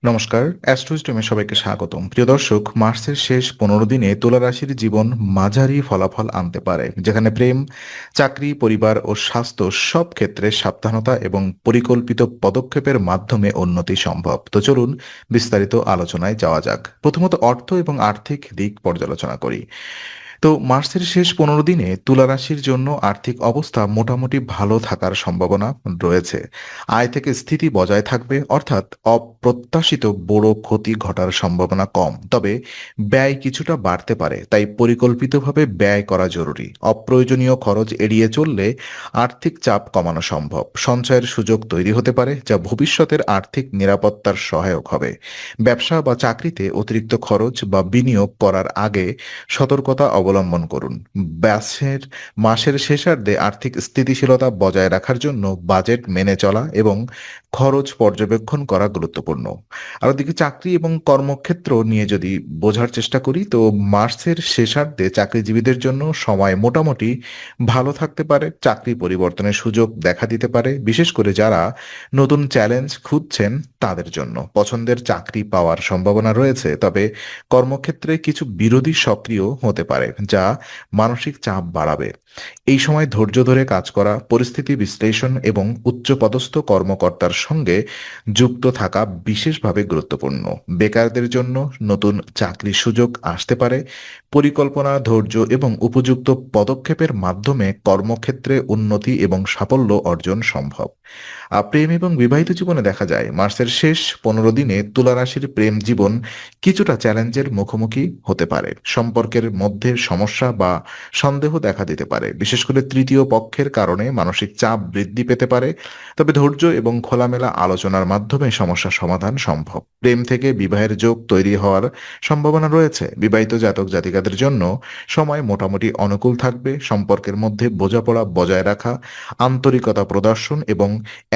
নমস্কার, অ্যাস্ট্রোস্ট্রিমে সবাইকে স্বাগতম। প্রিয় দর্শক, মার্চের শেষ ১৫ দিনে তুলা রাশির জীবন মাঝারি ফলাফল আনতে পারে, যেখানে প্রেম, চাকরি, পরিবার ও স্বাস্থ্য সব ক্ষেত্রে সাবধানতা এবং পরিকল্পিত পদক্ষেপের মাধ্যমে উন্নতি সম্ভব। তো চলুন বিস্তারিত আলোচনায় যাওয়া যাক। প্রথমত অর্থ এবং আর্থিক দিক পর্যালোচনা করি। তো মার্চের শেষ ১৫ দিনে তুলা রাশির জন্য আর্থিক অবস্থা মোটামুটি ভালো থাকার সম্ভাবনা রয়েছে। আয় থেকে স্থিতি বজায় থাকবে, অর্থাৎ অপ্রত্যাশিত বড় ক্ষতি ঘটার সম্ভাবনা কম। তবে ব্যয় কিছুটা বাড়তে পারে, তাই পরিকল্পিতভাবে ব্যয় করা জরুরি। অপ্রয়োজনীয় খরচ এড়িয়ে চললে আর্থিক চাপ কমানো সম্ভব। সঞ্চয়ের সুযোগ তৈরি হতে পারে, যা ভবিষ্যতের আর্থিক নিরাপত্তার সহায়ক হবে। ব্যবসা বা চাকরিতে অতিরিক্ত খরচ বা বিনিয়োগ করার আগে সতর্কতা অবলম্বন করুন। ব্যাসের মাসের শেষার্ধে আর্থিক স্থিতিশীলতা বজায় রাখার জন্য বাজেট মেনে চলা এবং খরচ পর্যবেক্ষণ করা গুরুত্বপূর্ণ। আর ওদিকে চাকরি এবং কর্মক্ষেত্র নিয়ে যদি বোঝার চেষ্টা করি, তো মার্চের শেষার্ধে চাকরিজীবীদের জন্য সময় মোটামুটি ভালো থাকতে পারে। চাকরি পরিবর্তনের সুযোগ দেখা দিতে পারে, বিশেষ করে যারা নতুন চ্যালেঞ্জ খুঁজছেন তাদের জন্য। পছন্দের চাকরি পাওয়ার সম্ভাবনা রয়েছে, তবে কর্মক্ষেত্রে কিছু বিরোধী সক্রিয় হতে পারে, যা মানসিক চাপ বাড়াবে। এই সময় ধৈর্য ধরে কাজ করা, পরিস্থিতি বিশ্লেষণ এবং উচ্চপদস্থ কর্মকর্তার সঙ্গে যুক্ত থাকা বিশেষভাবে গুরুত্বপূর্ণ। বেকারদের জন্য নতুন চাকরির সুযোগ আসতে পারে। পরিকল্পনা, ধৈর্য এবং উপযুক্ত পদক্ষেপের মাধ্যমে কর্মক্ষেত্রে উন্নতি এবং সাফল্য অর্জন সম্ভব। প্রেম এবং বিবাহিত জীবনে দেখা যায় মার্চের শেষ ১৫ দিনে তুলা রাশির প্রেম জীবন কিছুটা চ্যালেঞ্জের মুখোমুখি হতে পারে। সম্পর্কের মধ্যে সমস্যা বা সন্দেহ দেখা দিতে পারে, বিশেষ করে তৃতীয় পক্ষের কারণে মানসিক চাপ বৃদ্ধি পেতে পারে। তবে ধৈর্য এবং খোলামেলা আলোচনার মাধ্যমে সমস্যা সমাধান সম্ভব। প্রেম থেকে বিবাহের যোগ তৈরি হওয়ার সম্ভাবনা রয়েছে। বিবাহিত জাতক জাতিকাদের জন্য সময় মোটামুটি অনুকূল থাকবে। সম্পর্কের মধ্যে বোঝাপড়া বজায় রাখা, আন্তরিকতা প্রদর্শন এবং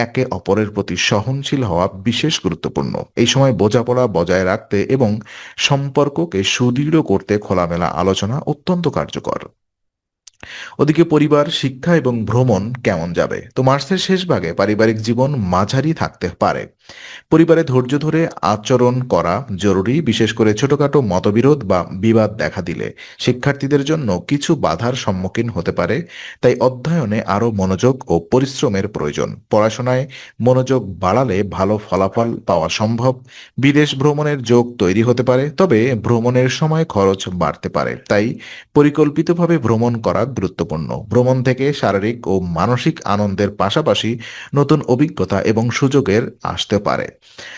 একে অপরের প্রতি সহনশীল হওয়া বিশেষ গুরুত্বপূর্ণ। এই সময় বোঝাপড়া বজায় রাখতে এবং সম্পর্ককে সুদৃঢ় করতে খোলামেলা আলোচনা অত্যন্ত কার্যকর। ওদিকে পরিবার, শিক্ষা এবং ভ্রমণ কেমন যাবে? তো মার্চের শেষ ভাগে পারিবারিক জীবন মাঝারি থাকতে পারে। পরিবারে ধৈর্য ধরে আচরণ করা জরুরি, বিশেষ করে ছোটখাটো মতবিরোধ বা বিবাদ দেখা দিলে। শিক্ষার্থীদের জন্য কিছু বাধার সম্মুখীন হতে পারে, তাই অধ্যয়নে আরও মনোযোগ ও পরিশ্রমের প্রয়োজন। পড়াশোনায় মনোযোগ বাড়ালে ভালো ফলাফল পাওয়া সম্ভব। বিদেশ ভ্রমণের যোগ তৈরি হতে পারে, তবে ভ্রমণের সময় খরচ বাড়তে পারে, তাই পরিকল্পিতভাবে ভ্রমণ করা গুরুত্বপূর্ণ। ভ্রমণ থেকে শারীরিক ও মানসিক আনন্দের পাশাপাশি নতুন অভিজ্ঞতা এবং সুযোগের আসতে পারে।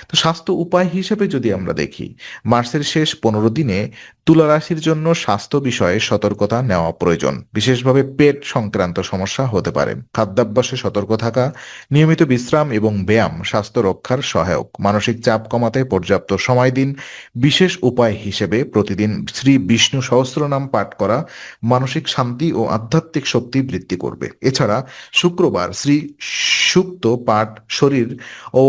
তো স্বাস্থ্য উপায় হিসেবে যদি আমরা দেখি, মার্চের শেষ ১৫ দিনে তুলা রাশির জন্য স্বাস্থ্য বিষয়ে সতর্কতা নেওয়া প্রয়োজন। বিশেষভাবে পেট সংক্রান্ত সমস্যা হতে পারে। খাদ্যাভ্যাসে সতর্ক থাকা, নিয়মিত বিশ্রাম এবং ব্যায়াম স্বাস্থ্য রক্ষার সহায়ক। মানসিক চাপ কমাতে পর্যাপ্ত সময় দিন। বিশেষ উপায় হিসেবে প্রতিদিন শ্রী বিষ্ণু সহস্রনাম পাঠ করা মানসিক শান্তি ও আধ্যাত্মিক শক্তি বৃদ্ধি করবে। এছাড়া শুক্রবার শ্রী সুক্ত পাঠ শরীর ও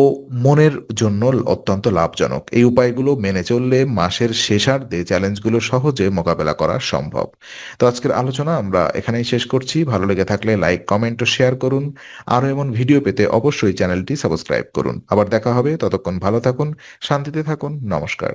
মনের জন্য অত্যন্ত লাভজনক। এই উপায়গুলো মেনে চললে মাসের শেষার্ধে চ্যালেঞ্জগুলো সহজে মোকাবেলা করা সম্ভব। তো আজকের আলোচনা আমরা এখানেই শেষ করছি। ভালো লেগে থাকলে লাইক, কমেন্ট ও শেয়ার করুন। আরও এমন ভিডিও পেতে অবশ্যই চ্যানেলটি সাবস্ক্রাইব করুন। আবার দেখা হবে, ততক্ষণ ভালো থাকুন, শান্তিতে থাকুন। নমস্কার।